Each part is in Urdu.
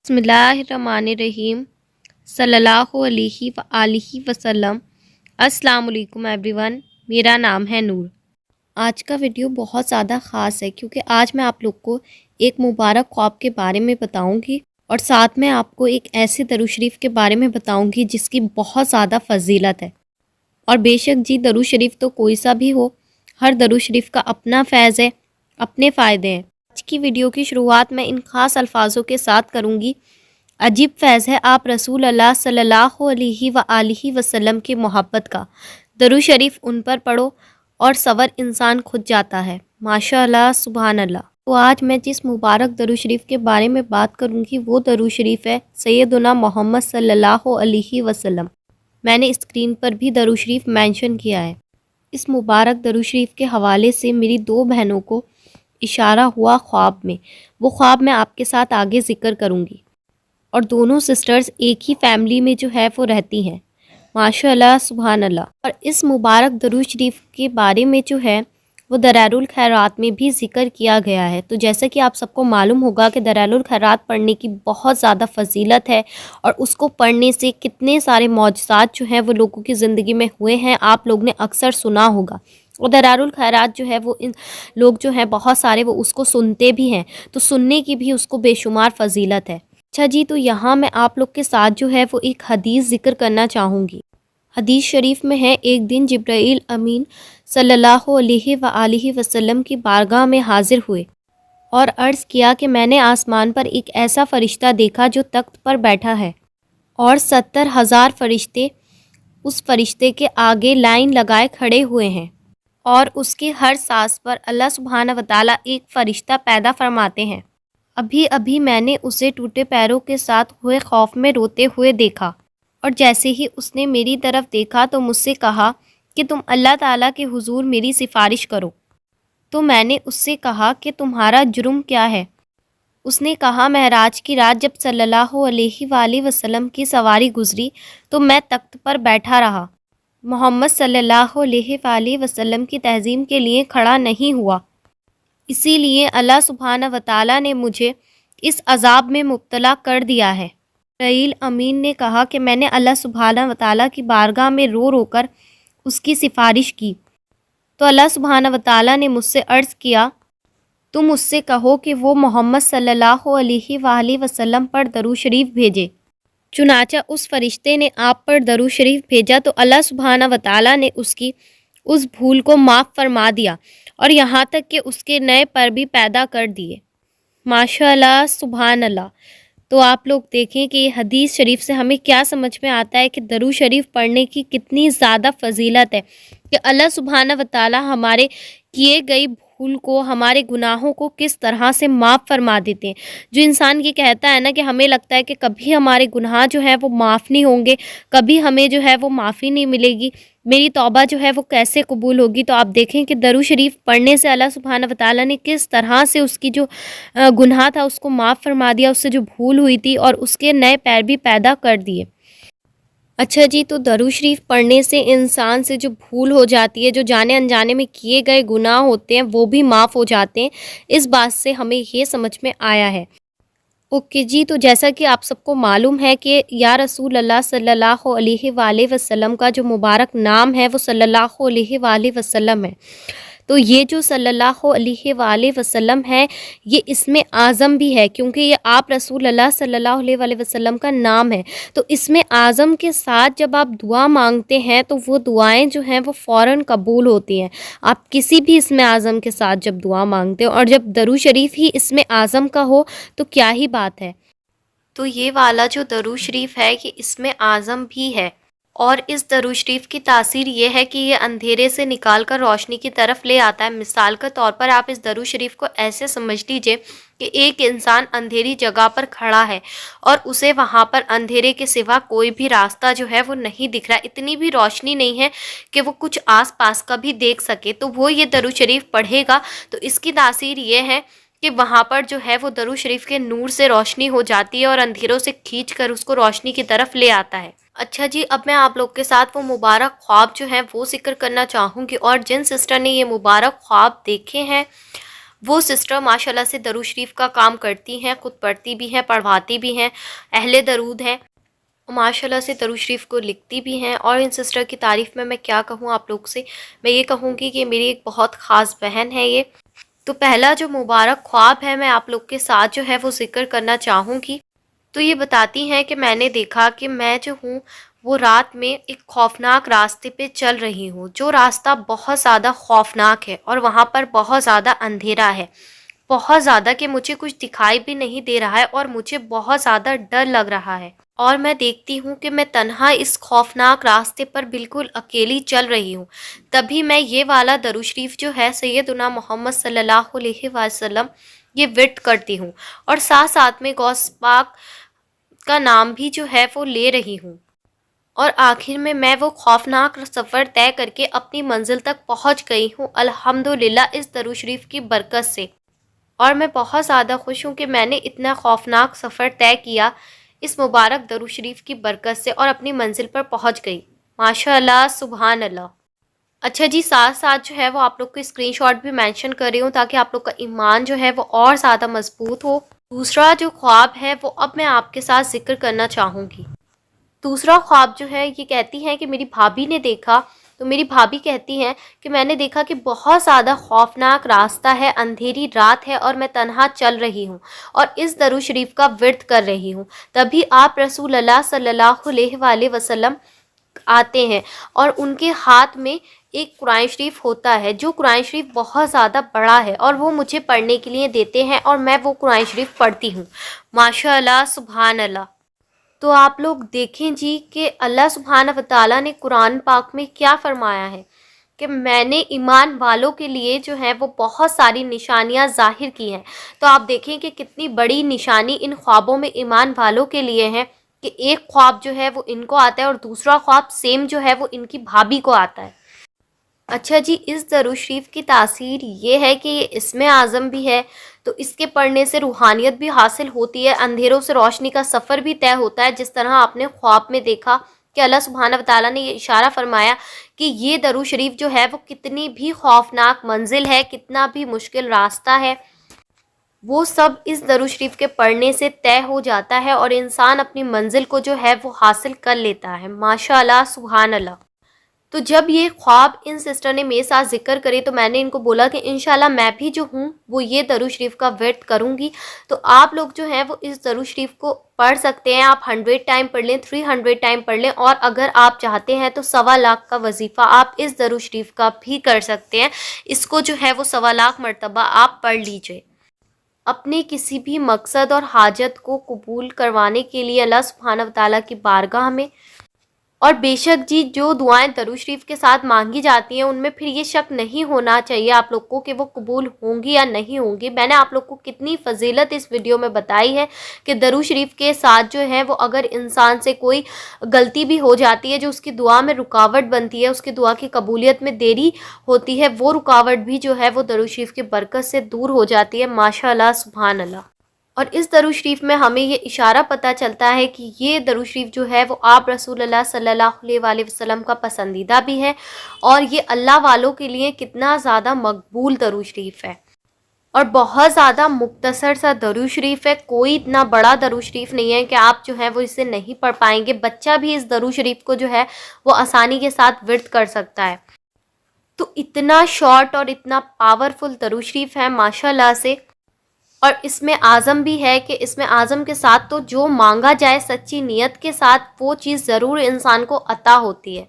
بسم اللہ الرحمن الرحیم صلی اللہ علیہ وآلہ وسلم۔ السلام علیکم ایوری ون، میرا نام ہے نور۔ آج کا ویڈیو بہت زیادہ خاص ہے کیونکہ آج میں آپ لوگ کو ایک مبارک خواب کے بارے میں بتاؤں گی اور ساتھ میں آپ کو ایک ایسے درود شریف کے بارے میں بتاؤں گی جس کی بہت زیادہ فضیلت ہے۔ اور بے شک جی، درود شریف تو کوئی سا بھی ہو، ہر درود شریف کا اپنا فیض ہے، اپنے فائدے ہیں۔ آج کی ویڈیو کی شروعات میں ان خاص الفاظوں کے ساتھ کروں گی۔ عجیب فیض ہے آپ رسول اللہ صلی اللہ علیہ وآلہ وسلم کی محبت کا، درود شریف ان پر پڑھو اور صبر انسان کھد جاتا ہے۔ ماشاء اللہ، سبحان اللہ۔ تو آج میں جس مبارک درود شریف کے بارے میں بات کروں گی وہ درود شریف ہے سیدنا محمد صلی اللہ علیہ وسلم۔ میں نے اسکرین پر بھی درود شریف مینشن کیا ہے۔ اس مبارک درود شریف کے حوالے سے میری دو بہنوں کو اشارہ ہوا خواب میں، وہ خواب میں آپ کے ساتھ آگے ذکر کروں گی۔ اور دونوں سسٹرز ایک ہی فیملی میں جو ہے وہ رہتی ہیں، ماشاء اللہ، سبحان اللہ۔ اور اس مبارک درود شریف کے بارے میں جو ہے وہ دلائل الخیرات میں بھی ذکر کیا گیا ہے۔ تو جیسا کہ آپ سب کو معلوم ہوگا کہ دلائل الخیرات پڑھنے کی بہت زیادہ فضیلت ہے اور اس کو پڑھنے سے کتنے سارے معجزات جو ہیں وہ لوگوں کی زندگی میں ہوئے ہیں، آپ لوگ نے اکثر سنا ہوگا۔ اور دلائل الخیرات جو ہے وہ ان لوگ جو ہیں بہت سارے وہ اس کو سنتے بھی ہیں، تو سننے کی بھی اس کو بے شمار فضیلت ہے۔ اچھا جی، تو یہاں میں آپ لوگ کے ساتھ جو ہے وہ ایک حدیث ذکر کرنا چاہوں گی۔ حدیث شریف میں ہے، ایک دن جبرائیل امین صلی اللہ علیہ وآلہ وسلم کی بارگاہ میں حاضر ہوئے اور عرض کیا کہ میں نے آسمان پر ایک ایسا فرشتہ دیکھا جو تخت پر بیٹھا ہے اور 70,000 فرشتے اس فرشتے کے آگے لائن لگائے کھڑے ہوئے ہیں، اور اس کے ہر سانس پر اللہ سبحانہ وتعالی ایک فرشتہ پیدا فرماتے ہیں۔ ابھی ابھی میں نے اسے ٹوٹے پیروں کے ساتھ ہوئے خوف میں روتے ہوئے دیکھا، اور جیسے ہی اس نے میری طرف دیکھا تو مجھ سے کہا کہ تم اللہ تعالیٰ کے حضور میری سفارش کرو۔ تو میں نے اس سے کہا کہ تمہارا جرم کیا ہے؟ اس نے کہا، معراج کی رات جب صلی اللہ علیہ وآلہ وسلم کی سواری گزری تو میں تخت پر بیٹھا رہا، محمد صلی اللہ علیہ وآلہ وسلم کی تعظیم کے لیے کھڑا نہیں ہوا، اسی لیے اللہ سبحانہ وتعالیٰ نے مجھے اس عذاب میں مبتلا کر دیا ہے۔ جبرائیل امین نے کہا کہ میں نے اللہ سبحانہ وتعالیٰ کی بارگاہ میں رو رو کر اس کی سفارش کی، تو اللہ سبحانہ وتعالیٰ نے مجھ سے عرض کیا، تم اس سے کہو کہ وہ محمد صلی اللہ علیہ وآلہ وسلم پر درود شریف بھیجے۔ چنانچہ اس فرشتے نے آپ پر درود شریف بھیجا تو اللہ سبحانہ وتعالیٰ نے اس کی اس بھول کو معاف فرما دیا اور یہاں تک کہ اس کے نئے پر بھی پیدا کر دیے۔ ماشاء اللہ، سبحان اللہ۔ تو آپ لوگ دیکھیں کہ یہ حدیث شریف سے ہمیں کیا سمجھ میں آتا ہے کہ درود شریف پڑھنے کی کتنی زیادہ فضیلت ہے، کہ اللہ سبحانہ وتعالی ہمارے کیے گئی بھول کو، ہمارے گناہوں کو کس طرح سے معاف فرما دیتے ہیں۔ جو انسان یہ کہتا ہے نا کہ ہمیں لگتا ہے کہ کبھی ہمارے گناہ جو ہیں وہ معاف نہیں ہوں گے، کبھی ہمیں جو ہے وہ معافی نہیں ملے گی، میری توبہ جو ہے وہ کیسے قبول ہوگی، تو آپ دیکھیں کہ درود شریف پڑھنے سے اللہ سبحانہ وتعالی نے کس طرح سے اس کی جو گناہ تھا اس کو معاف فرما دیا، اس سے جو بھول ہوئی تھی اور اس کے نئے پیر بھی پیدا کر دیے۔ اچھا جی، تو درود شریف پڑھنے سے انسان سے جو بھول ہو جاتی ہے، جو جانے انجانے میں کیے گئے گناہ ہوتے ہیں وہ بھی معاف ہو جاتے ہیں، اس بات سے ہمیں یہ سمجھ میں آیا ہے۔ اوکے جی، تو جیسا کہ آپ سب کو معلوم ہے کہ یا رسول اللہ صلی اللہ علیہ وآلہ وسلم کا جو مبارک نام ہے وہ صلی اللہ علیہ وآلہ وسلم ہے۔ تو یہ جو صلی اللہ علیہ وآلہ وسلم ہے یہ اسم اعظم بھی ہے، کیونکہ یہ آپ رسول اللہ صلی اللہ علیہ وآلہ وسلم کا نام ہے۔ تو اسم اعظم کے ساتھ جب آپ دعا مانگتے ہیں تو وہ دعائیں جو ہیں وہ فوراً قبول ہوتی ہیں۔ آپ کسی بھی اسم اعظم کے ساتھ جب دعا مانگتے ہو، اور جب درود شریف ہی اسم اعظم کا ہو تو کیا ہی بات ہے۔ تو یہ والا جو درود شریف ہے یہ اسم اعظم بھی ہے، اور اس درود شریف کی تاثیر یہ ہے کہ یہ اندھیرے سے نکال کر روشنی کی طرف لے آتا ہے۔ مثال کے طور پر آپ اس درود شریف کو ایسے سمجھ لیجئے کہ ایک انسان اندھیری جگہ پر کھڑا ہے اور اسے وہاں پر اندھیرے کے سوا کوئی بھی راستہ جو ہے وہ نہیں دکھ رہا، اتنی بھی روشنی نہیں ہے کہ وہ کچھ آس پاس کا بھی دیکھ سکے، تو وہ یہ درود شریف پڑھے گا تو اس کی تاثیر یہ ہے کہ وہاں پر جو ہے وہ درود شریف کے نور سے روشنی ہو جاتی ہے اور اندھیروں سے کھینچ کر اس کو روشنی کی طرف لے آتا ہے۔ اچھا جی، اب میں آپ لوگ کے ساتھ وہ مبارک خواب جو ہیں وہ ذکر کرنا چاہوں گی، اور جن سسٹر نے یہ مبارک خواب دیکھے ہیں وہ سسٹر ماشاءاللہ سے درود شریف کا کام کرتی ہیں، خود پڑھتی بھی ہیں، پڑھواتی بھی ہیں، اہل درود ہیں، ماشاءاللہ سے درود شریف کو لکھتی بھی ہیں۔ اور ان سسٹر کی تعریف میں کیا کہوں آپ لوگ سے، میں یہ کہوں گی کہ میری ایک بہت خاص بہن ہے یہ۔ تو پہلا جو مبارک خواب ہے میں آپ لوگ کے ساتھ جو ہے وہ ذکر کرنا چاہوں گی۔ تو یہ بتاتی ہیں کہ میں نے دیکھا کہ میں جو ہوں وہ رات میں ایک خوفناک راستے پہ چل رہی ہوں، جو راستہ بہت زیادہ خوفناک ہے اور وہاں پر بہت زیادہ اندھیرا ہے، بہت زیادہ کہ مجھے کچھ دکھائی بھی نہیں دے رہا ہے اور مجھے بہت زیادہ ڈر لگ رہا ہے۔ اور میں دیکھتی ہوں کہ میں تنہا اس خوفناک راستے پر بالکل اکیلی چل رہی ہوں۔ تبھی میں یہ والا درود شریف جو ہے سیدنا محمد صلی اللہ علیہ وسلم یہ ورد کرتی ہوں، اور ساتھ ساتھ میں غوث پاک کا نام بھی جو ہے وہ لے رہی ہوں۔ اور آخر میں وہ خوفناک سفر طے کر کے اپنی منزل تک پہنچ گئی ہوں الحمدللہ اس درود شریف کی برکت سے۔ اور میں بہت زیادہ خوش ہوں کہ میں نے اتنا خوفناک سفر طے کیا اس مبارک درود شریف کی برکت سے اور اپنی منزل پر پہنچ گئی۔ ماشاءاللہ سبحان اللہ۔ اچھا جی، ساتھ ساتھ جو ہے وہ آپ لوگ کو اسکرین شاٹ بھی مینشن کر رہی ہوں تاکہ آپ لوگ کا ایمان جو ہے وہ اور زیادہ مضبوط ہو۔ دوسرا جو خواب ہے وہ اب میں آپ کے ساتھ ذکر کرنا چاہوں گی۔ دوسرا خواب جو ہے یہ کہتی ہیں کہ میری بھابھی نے دیکھا، تو میری بھابھی کہتی ہیں کہ میں نے دیکھا کہ بہت زیادہ خوفناک راستہ ہے، اندھیری رات ہے اور میں تنہا چل رہی ہوں اور اس درود شریف کا ورد کر رہی ہوں۔ تبھی آپ رسول اللہ صلی اللہ علیہ وآلہ وسلم آتے ہیں اور ان کے ہاتھ میں ایک قرآن شریف ہوتا ہے، جو قرآن شریف بہت زیادہ بڑا ہے، اور وہ مجھے پڑھنے کے لیے دیتے ہیں اور میں وہ قرآن شریف پڑھتی ہوں۔ ماشاءاللہ سبحان اللہ۔ تو آپ لوگ دیکھیں جی کہ اللہ سبحانہ وتعالیٰ نے قرآن پاک میں کیا فرمایا ہے کہ میں نے ایمان والوں کے لیے جو ہے وہ بہت ساری نشانیاں ظاہر کی ہیں۔ تو آپ دیکھیں کہ کتنی بڑی نشانی ان خوابوں میں ایمان والوں کے لیے ہے کہ ایک خواب جو ہے وہ ان کو آتا ہے اور دوسرا خواب سیم جو ہے وہ ان کی بھابھی کو آتا ہے۔ اچھا جی، اس درود شریف کی تاثیر یہ ہے کہ یہ اسم اعظم بھی ہے، تو اس کے پڑھنے سے روحانیت بھی حاصل ہوتی ہے، اندھیروں سے روشنی کا سفر بھی طے ہوتا ہے، جس طرح آپ نے خواب میں دیکھا کہ اللہ سبحانہ وتعالیٰ نے یہ اشارہ فرمایا کہ یہ درود شریف جو ہے وہ کتنی بھی خوفناک منزل ہے، کتنا بھی مشکل راستہ ہے، وہ سب اس درود شریف کے پڑھنے سے طے ہو جاتا ہے اور انسان اپنی منزل کو جو ہے وہ حاصل کر لیتا ہے۔ ماشاءاللہ سبحان اللہ۔ تو جب یہ خواب ان سسٹر نے میرے ساتھ ذکر کرے تو میں نے ان کو بولا کہ انشاءاللہ میں بھی جو ہوں وہ یہ درود شریف کا ورد کروں گی۔ تو آپ لوگ جو ہیں وہ اس درود شریف کو پڑھ سکتے ہیں، آپ 100 ٹائم پڑھ لیں، 300 ٹائم پڑھ لیں، اور اگر آپ چاہتے ہیں تو 1.25 کا وظیفہ آپ اس درود شریف کا بھی کر سکتے ہیں۔ اس کو جو ہے وہ 1.25 مرتبہ آپ پڑھ لیجئے، اپنے کسی بھی مقصد اور حاجت کو قبول کروانے کے لیے اللہ سبحانہ وتعالیٰ کی بارگاہ میں۔ اور بے شک جی، جو دعائیں درود شریف کے ساتھ مانگی جاتی ہیں ان میں پھر یہ شک نہیں ہونا چاہیے آپ لوگ کو کہ وہ قبول ہوں گی یا نہیں ہوں گی۔ میں نے آپ لوگ کو کتنی فضیلت اس ویڈیو میں بتائی ہے کہ درود شریف کے ساتھ جو ہے وہ اگر انسان سے کوئی غلطی بھی ہو جاتی ہے جو اس کی دعا میں رکاوٹ بنتی ہے، اس کی دعا کی قبولیت میں دیری ہوتی ہے، وہ رکاوٹ بھی جو ہے وہ درود شریف کی برکت سے دور ہو جاتی ہے۔ ماشاءاللہ سبحان اللہ۔ اور اس درود شریف میں ہمیں یہ اشارہ پتہ چلتا ہے کہ یہ درود شریف جو ہے وہ آپ رسول اللہ صلی اللہ علیہ وآلہ وسلم کا پسندیدہ بھی ہے، اور یہ اللہ والوں کے لیے کتنا زیادہ مقبول درود شریف ہے، اور بہت زیادہ مختصر سا درود شریف ہے۔ کوئی اتنا بڑا درود شریف نہیں ہے کہ آپ جو ہے وہ اسے نہیں پڑھ پائیں گے۔ بچہ بھی اس درود شریف کو جو ہے وہ آسانی کے ساتھ ورد کر سکتا ہے۔ تو اتنا شارٹ اور اتنا پاورفل درود شریف ہے ماشاءاللہ سے، اور اس میں اعظم بھی ہے کہ اس میں اعظم کے ساتھ تو جو مانگا جائے سچی نیت کے ساتھ وہ چیز ضرور انسان کو عطا ہوتی ہے۔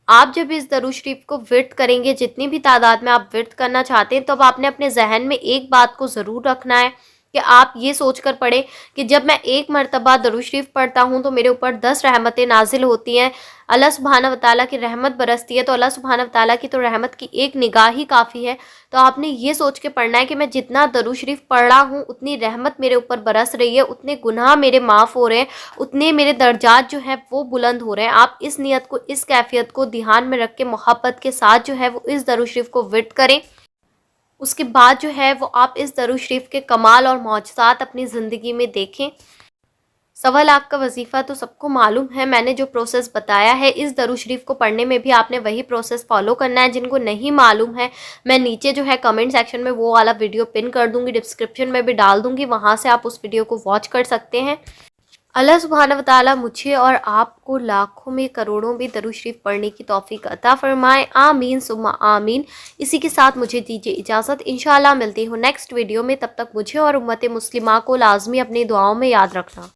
آپ جب اس درود شریف کو ورد کریں گے، جتنی بھی تعداد میں آپ ورد کرنا چاہتے ہیں، تو اب آپ نے اپنے ذہن میں ایک بات کو ضرور رکھنا ہے کہ آپ یہ سوچ کر پڑھیں کہ جب میں ایک مرتبہ درود شریف پڑھتا ہوں تو میرے اوپر 10 رحمتیں نازل ہوتی ہیں، اللہ سبحانہ وتعالیٰ کی رحمت برستی ہے، تو اللہ سبحانہ وتعالیٰ کی تو رحمت کی ایک نگاہ ہی کافی ہے۔ تو آپ نے یہ سوچ کے پڑھنا ہے کہ میں جتنا درود شریف پڑھ رہا ہوں اتنی رحمت میرے اوپر برس رہی ہے، اتنے گناہ میرے معاف ہو رہے ہیں، اتنے میرے درجات جو ہیں وہ بلند ہو رہے ہیں۔ آپ اس نیت کو، اس کیفیت کو دھیان میں رکھ کے محبت کے ساتھ جو ہے وہ اس درود شریف کو ورد کریں۔ اس کے بعد جو ہے وہ آپ اس درود شریف کے کمال اور معجزات اپنی زندگی میں دیکھیں۔ سوا لاکھ کا وظیفہ تو سب کو معلوم ہے، میں نے جو پروسیس بتایا ہے اس درود شریف کو پڑھنے میں بھی آپ نے وہی پروسیس فالو کرنا ہے۔ جن کو نہیں معلوم ہے میں نیچے جو ہے کمنٹ سیکشن میں وہ والا ویڈیو پن کر دوں گی، ڈسکرپشن میں بھی ڈال دوں گی، وہاں سے آپ اس ویڈیو کو واچ کر سکتے ہیں۔ اللہ سبحانہ و تعالیٰ مجھے اور آپ کو لاکھوں میں کروڑوں میں درود شریف پڑھنے کی توفیق عطا فرمائے، آمین ثم آمین۔ اسی کے ساتھ مجھے دیجیے اجازت، انشاءاللہ ملتی ہوں نیکسٹ ویڈیو میں، تب تک مجھے اور امت مسلمہ کو لازمی اپنی دعاؤں میں یاد رکھنا۔